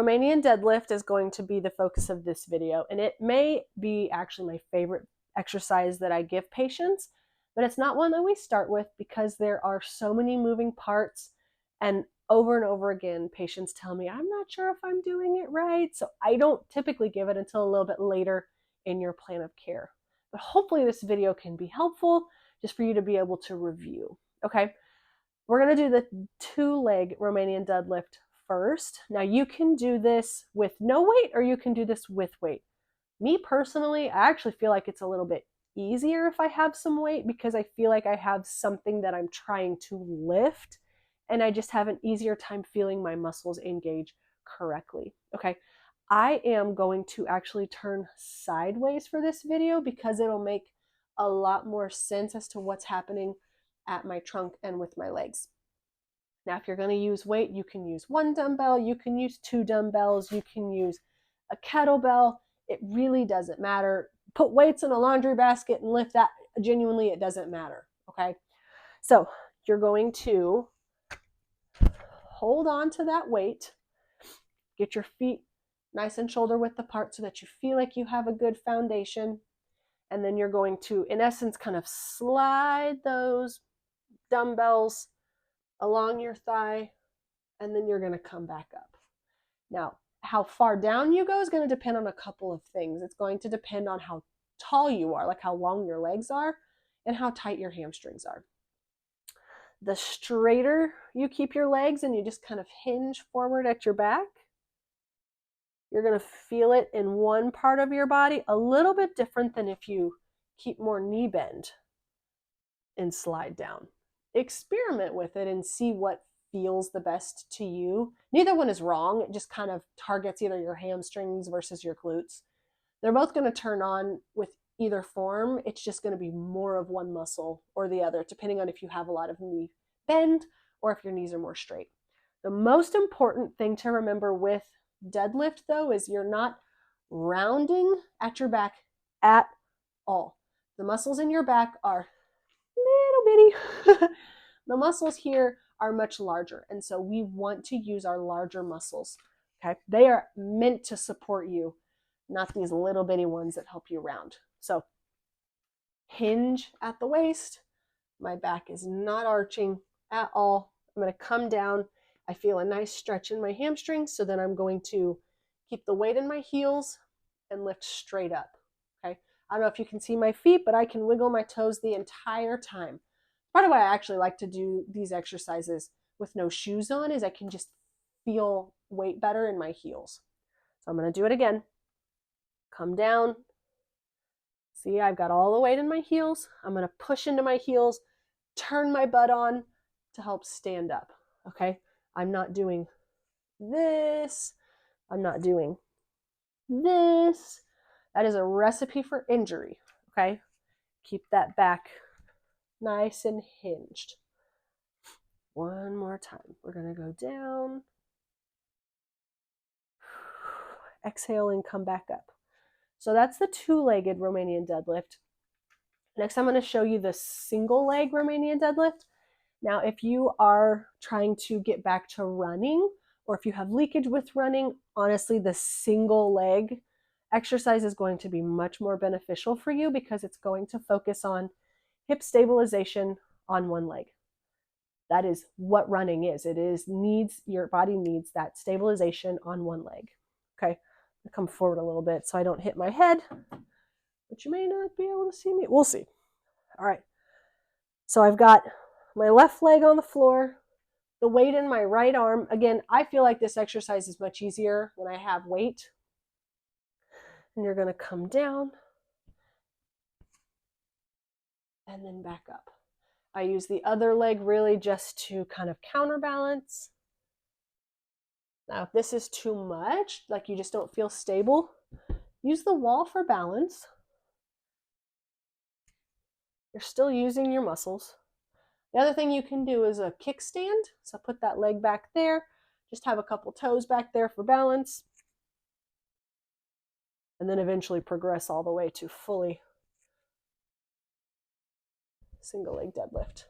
Romanian deadlift is going to be the focus of this video, and it may be actually my favorite exercise that I give patients, but it's not one that we start with because there are so many moving parts, and over again, patients tell me, I'm not sure if I'm doing it right, so I don't typically give it until a little bit later in your plan of care. But hopefully this video can be helpful just for you to be able to review. Okay, we're going to do the 2-leg Romanian deadlift first. Now you can do this with no weight or you can do this with weight. Me personally, I actually feel like it's a little bit easier if I have some weight because I feel like I have something that I'm trying to lift and I just have an easier time feeling my muscles engage correctly. Okay, I am going to actually turn sideways for this video because it'll make a lot more sense as to what's happening at my trunk and with my legs. Now, if you're going to use weight, you can use 1 dumbbell, you can use 2 dumbbells, you can use a kettlebell. It really doesn't matter. Put weights in a laundry basket and lift that. Genuinely, it doesn't matter. Okay, so you're going to hold on to that weight, get your feet nice and shoulder width apart so that you feel like you have a good foundation, and then you're going to, in essence, kind of slide those dumbbells along your thigh, and then you're going to come back up. Now, how far down you go is going to depend on a couple of things. It's going to depend on how tall you are, like how long your legs are, and how tight your hamstrings are. The straighter you keep your legs and you just kind of hinge forward at your back, you're going to feel it in one part of your body, a little bit different than if you keep more knee bend and slide down. Experiment with it and see what feels the best to you. Neither one is wrong. It just kind of targets either your hamstrings versus your glutes. They're both going to turn on with either form. It's just going to be more of one muscle or the other, depending on if you have a lot of knee bend or if your knees are more straight. The most important thing to remember with deadlift, though, is you're not rounding at your back at all. The muscles in your back are little bitty. The muscles here are much larger, and so we want to use our larger muscles. Okay, they are meant to support you, not these little bitty ones that help you round. So hinge at the waist. My back is not arching at all. I'm going to come down. I feel a nice stretch in my hamstrings, so then I'm going to keep the weight in my heels and lift straight up. Okay, I don't know if you can see my feet, but I can wiggle my toes the entire time. Part of why I actually like to do these exercises with no shoes on is I can just feel weight better in my heels. So I'm going to do it again. Come down. See, I've got all the weight in my heels. I'm going to push into my heels, turn my butt on to help stand up. Okay, I'm not doing this. I'm not doing this. That is a recipe for injury. Okay, keep that back nice and hinged. One more time. We're going to go down. Exhale and come back up. So that's the 2-legged Romanian deadlift. Next, I'm going to show you the single leg Romanian deadlift. Now, if you are trying to get back to running, or if you have leakage with running, honestly, the single leg exercise is going to be much more beneficial for you because it's going to focus on hip stabilization on one leg. That is what running is. It is your body needs that stabilization on one leg. Okay, I'll come forward a little bit so I don't hit my head, but you may not be able to see me. We'll see. All right, so I've got my left leg on the floor, the weight in my right arm. Again, I feel like this exercise is much easier when I have weight. And you're going to come down and then back up. I use the other leg really just to kind of counterbalance. Now, if this is too much, like you just don't feel stable, use the wall for balance. You're still using your muscles. The other thing you can do is a kickstand. So put that leg back there. Just have a couple toes back there for balance. And then eventually progress all the way to fully single leg deadlift.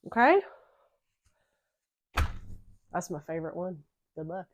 Okay? That's my favorite one. Good luck.